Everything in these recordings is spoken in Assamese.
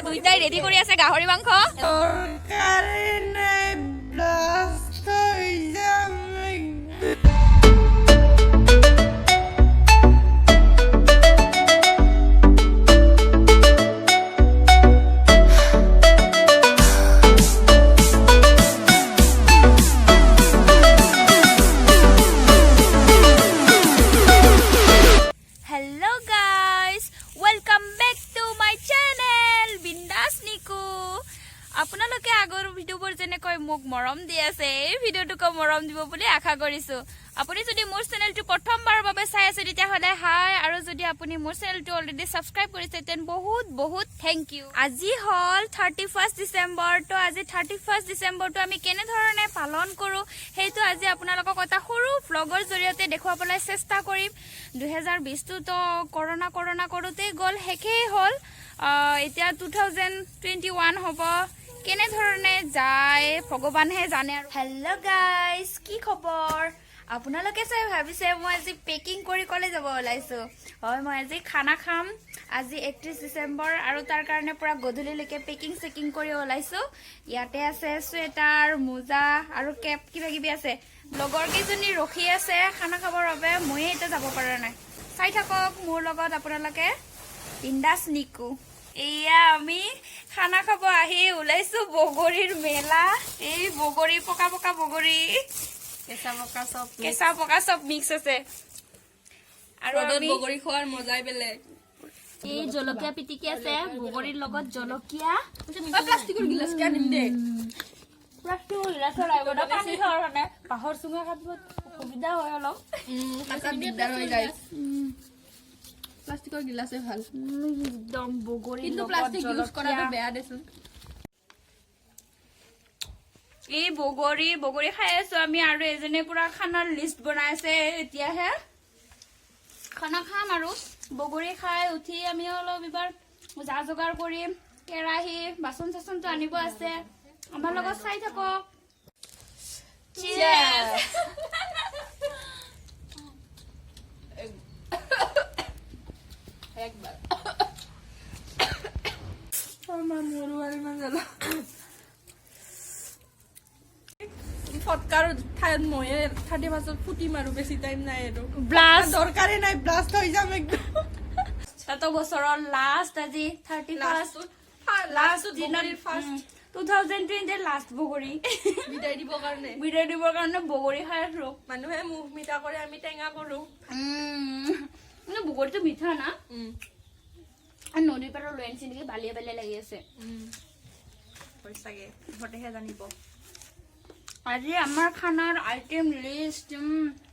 দুইটাই ৰেডি কৰি আছে গাহৰি মাংস আপোনালোকে আগৰ ভিডিওবোৰ যেনেকৈ মোক মৰম দি আছে এই ভিডিওটোকো মৰম দিব বুলি আশা কৰিছো আপুনি যদি মোৰ চেনেলটো প্ৰথমবাৰৰ বাবে চাই আছে তেতিয়া হলে হাই আৰু যদি আপুনি মোৰ চেনেলটো অলৰেডি সাবস্ক্ৰাইব কৰিছে তেন বহুত বহুত থ্যাংক ইউ আজি হল 31 ডিসেম্বৰ তো আজি 31 ডিসেম্বৰটো আমি কেনে ধৰণে পালন কৰো হেইটো আজি আপোনালোকক এটা সৰু ভ্লগৰ জৰিয়তে দেখুৱাবলৈ চেষ্টা কৰিম 2020 তো কৰোনা কৰোতে গল হেকেই হল এতিয়া 2021 হ'ব কেনে ধৰণে যায় ভগৱানহে জানে আৰু হেল্ল' গাইস কি খবৰ আপোনালোকে চাই ভাবিছে মই আজি পেকিং কৰি কলে যাব ওলাইছো হয় মই আজি খানা খাম আজি 31 ডিসেম্বৰ আৰু তাৰ কাৰণে পুৰা গধূলিলৈকে পেকিং চেকিং কৰি ওলাইছো ইয়াতে আছে সুৱেটাৰ মোজা আৰু কেপ কিবা কিবি আছে লগৰ কেইজনী ৰখি আছে খানা খাবৰ বাবে মই এটা যাব পৰা নাই চাই থাকক মোৰ লগত আপোনালোকে বিন্দাস নিকু এয়া আমি খানা খাব আহি ওলাইছো বগৰীৰ মেলা এই বগৰী পকা পকা বগৰী কেঁচা পকা সব মিক্স আছে আৰু আমি বগৰী খোৱাৰ মজাই বেলেগ এই জলকীয়া পিটিকি আছে বগৰীৰ লগত জলকীয়া প্লাষ্টিকৰ গিলাস কে আনিম দে প্লাষ্টিকৰ গিলাসৰ আগত পানী খাওঁৰ কাৰণে পাহৰ চুঙা খাব সুবিধা হয় অলপ কাকা দিগদাৰ হৈ যায় প্লাষ্টিকৰ গিলাসে ভাল একদম বগৰী কিন্তু প্লাষ্টিক ইউজ কৰাটো বেয়া দেচোন এই বগৰী খাই আছো আমি আৰু এজনে পুৰা খানাৰ লিষ্ট বনাই আছে এতিয়াহে খানা খাম আৰু বগৰী খাই উঠি আমি অলপ এবাৰ যা যোগাৰ কৰিম কেৰাহী বাচন চাচনটো আনিব আছে আমাৰ লগত চাই থাকক চিয়াৰ্ছ একবার আমার মরুয়ারি মানজালা ফটকার ঠাইত ময়ে 30 ফুটি মারু বেশি টাইম নাই এটো ব্লাস্ট দরকারে নাই ব্লাস্ট হই যাম একদম তত বছৰৰ লাস্ট আজি 31 লাস্ট জানুৱাৰীৰ ফাৰ্স্ট 2020 লাস্ট বগৰী বিদায় দিবৰ কাৰণে বগৰী খাই আছো মানুহে মুখ মিঠা কৰে আমি টেঙা কৰো মানে বগৰীটো মিঠা না আৰ নদীৰ পাৰৰ লৈ আনিছে নেকি বালিয়া বালিয়া লাগি আছে পইচাগে ঘৰতেহে জানিব আজি আমাৰ খানাৰ আইটেম লিষ্ট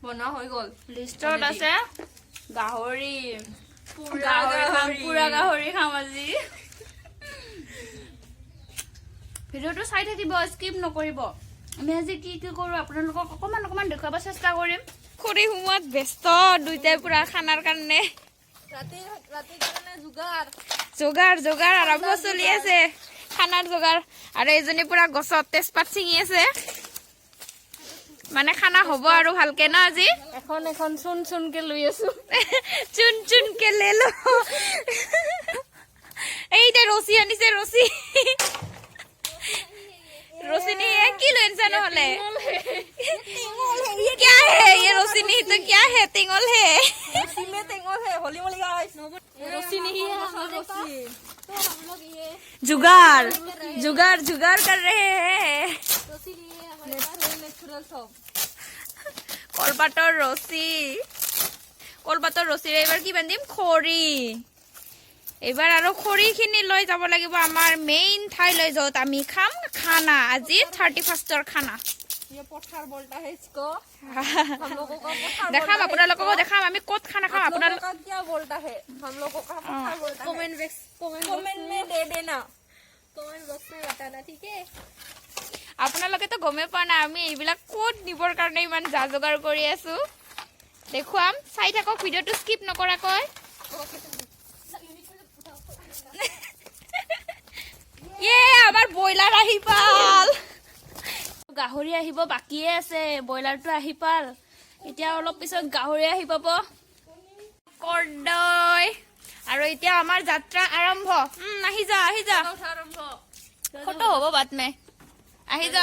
বনা হৈ গল লিষ্টত আছে গাহৰি পুৰা গাহৰি খাম আজি ভিডিওটো চাই থাকিব স্কিপ নকৰিব আমি আজি কি কি কৰো আপোনালোকক অকমান দেখাব চেষ্টা কৰিম খৰি হুমত ব্যস্ত দুইটাই পুৰা খানাৰ কাৰণে ৰাতি কাৰণে যোগাৰ আৰম্ভ চলি আছে খানাৰ যোগাৰ আৰু এজনী পুৰা গছত তেজপাত ছিঙি আছে মানে খানা হ'ব আৰু ভালকে না আজি এখন চুনকে লৈ আছো চুনকে লেলো এইটা ৰছী আনিছে ৰছী रोशनी है की लेंसा न होले क्या है ये रोशनी तो क्या है तिंगल है रोशनी में तिंगल है होली मोली गाइस रोशनी ही है रोशनी तो हम लोग ये जुगाड़ कर रहे हैं रोशनी है हमारे नेचुरल सब কলপাতৰ ৰছীৰে এবাৰ কি বান্ধিম খৰি এবাৰ আৰু খৰিখিনি লৈ যাব লাগিব আমাৰ মেইন ঠাই লৈ যত আমি খাম খানা আজি 31ৰ খানা ये पठार बोलता है इसको हम लोगों का पठार देखाम আপোনালোকক দেখাম আমি কত খানা খাম আপোনালোক क्या बोलता है हम लोगों का पठार बोलता है कमेंट में दे देना कमेंट बॉक्स में बताना ठीक है আপোনালোকে তো গমে পা না আমি এইবিলাক কোড নিবৰ কাৰণে ইমান জাজগাৰ কৰি আছো দেখুৱাম চাই থাকক ভিডিওটো স্কিপ নকৰাকৈ ये আমাৰ বয়লাৰ আহি পাল গাহৰি আহিব বাকিয়ে আছে বয়লাৰটো আহি পাল এতিয়া অলপ পিছত গাহৰি আহি পাব কৰদৈ আৰু এতিয়া আমাৰ যাত্ৰা আৰম্ভ আহি যা ফটো হ'ব বাদ মে আহি যা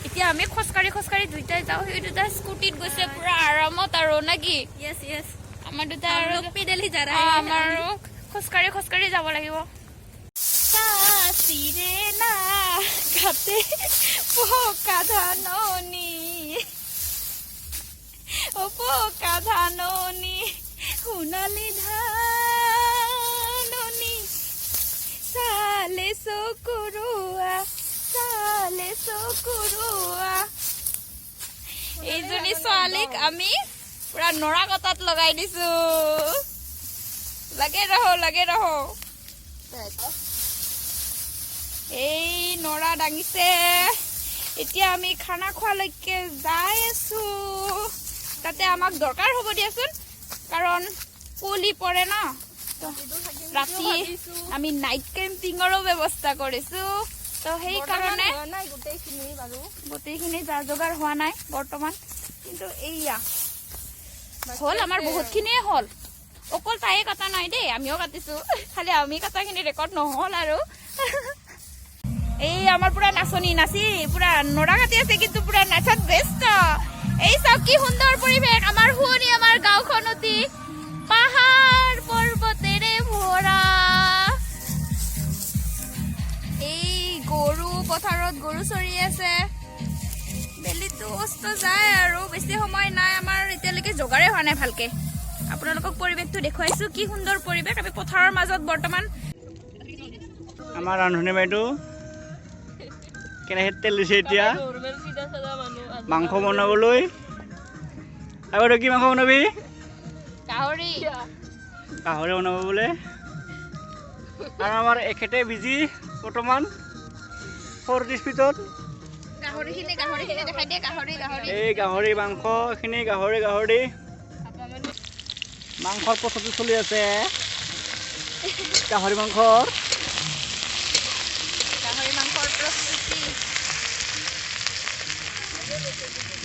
এতিয়া আমি খোজকাঢ়ি দুইটাই যাওঁ সেই দুটা স্কুটিত গৈছে পুৰা আৰামত আৰু নাকি আমাৰ দুটা আৰু আমাৰো খোজকাঢ়ি যাব লাগিব Sirena, kate poka dhanoni, o poka dhanoni, hunali dhanoni, sale sokurua. এইজনী ছোৱালীক আমি পুৰা নৰা কটাত লগাই দিছো লাগে ৰহ এই নৰা ডাঙিছে এতিয়া আমি খানা খোৱালৈকে যাই আছো তাতে আমাক দৰকাৰ হ'ব দিয়াচোন কাৰণ কুলি পৰে না ৰাতি আমি নাইট কেম্পিঙৰো ব্যৱস্থা কৰিছো তো সেই কাৰণে গোটেইখিনি যা যোগাৰ হোৱা নাই বৰ্তমান কিন্তু এইয়া হ'ল আমাৰ বহুতখিনিয়ে হ'ল অকল তাইয়ে কটা নাই দেই আমিও কাটিছো খালি আমি কটাখিনি ৰেকৰ্ড নহ'ল আৰু এই আমাৰ পুৰা নাচি পুৰা নৰা কাটি আছে কিন্তু পুৰা নাচত ব্যস্ত এই চাওক কি সুন্দৰ পৰিৱেশ আমাৰ শুৱনি আমাৰ গাঁওখন অতি পাহাৰ পৰ্বতেৰে ভৰা এই গৰু পথাৰত গৰু চৰি আছে বেলিটো অস্ত যায় আৰু বেছি সময় নাই আমাৰ এতিয়ালৈকে যোগাৰে হোৱা নাই ভালকে আপোনালোকক পৰিৱেশটো দেখুৱাইছো কি সুন্দৰ পৰিৱেশ আমি পথাৰৰ মাজত বৰ্তমান আমাৰ ৰান্ধনী বাইদেউ কেৰাহীত তেল দিছে এতিয়া মাংস বনাবলৈ আৰু কি মাংস বনাবি গাহৰি বনাব বোলে আৰু আমাৰ এখেতে বিজি বৰ্তমান 40 স্পীডত এই গাহৰি মাংসখিনি গাহৰি মাংসৰ প্ৰস্তুতি চলি আছে গাহৰি মাংসৰ প্ৰস্তুতি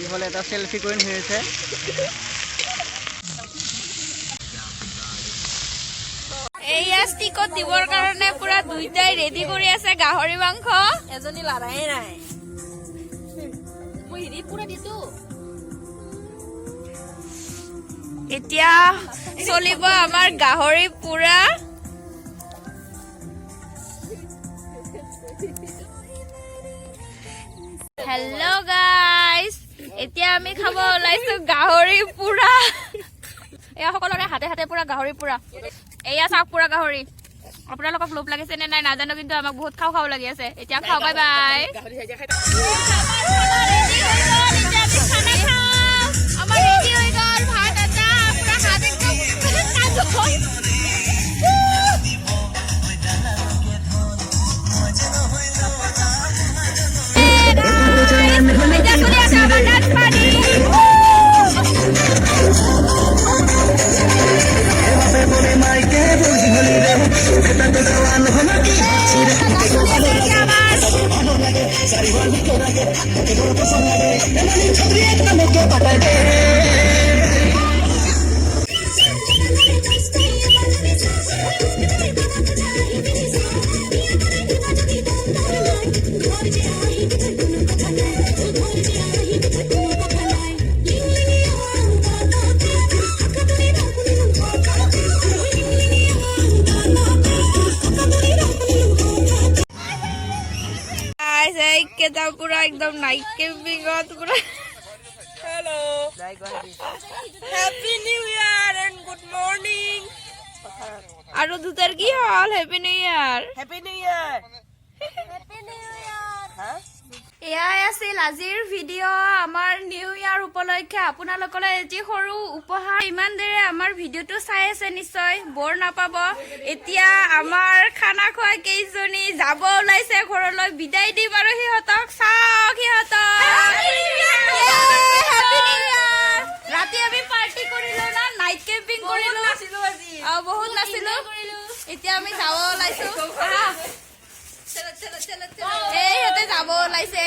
ইফালে এটা সেলফি কুইন হয়েছে এইয়া ষ্টিকত দিবৰ কাৰণে পুৰা দুইটাই ৰেডি কৰি আছে গাহৰি মাংস এজনী লৰাই নাই মই হেৰি পুৰা দিছো এতিয়া চলিব আমাৰ গাহৰি পুৰা হেল্ল' গাইজ এতিয়া আমি খাব ওলাইছো গাহৰি পুৰা এয়া সকলোৰে হাতে হাতে পুৰা গাহৰি পুৰা এয়া চাওক পুৰা গাহৰি আপোনালোকক লোভ লাগিছে নে নাই নাজানো কিন্তু আমাক বহুত খাও লাগি আছে এতিয়া খাও বাই বাই আমাৰ ৰেডি হৈ গ'ল ভাত আটা পুৰা হাত একদম পুরা একদম নাইট ক্যাম্পিং পুরা hello happy new year and good morning আর দুটার কি হল হ্যাপি নিউ ইয়ার হ্যাঁ এয়াই আছিল আজিৰ ভিডিঅ' আমাৰ নিউ ইয়াৰ উপলক্ষে আপোনালোকলৈ এটি সৰু উপহাৰ ইমান দেৰে আমাৰ ভিডিঅ'টো চাই আছে নিশ্চয় বৰ নাপাব এতিয়া আমাৰ খানা খোৱা কেইজনী যাব ওলাইছে ঘৰলৈ বিদায় দিম আৰু সিহঁতক চাওক ৰাতি আমি পাৰ্টি কৰিলো না নাইট কেম্পিং কৰিলো বহুত নাছিলো এতিয়া আমি যাব ওলাইছো এই সিহঁতে যাব ওলাইছে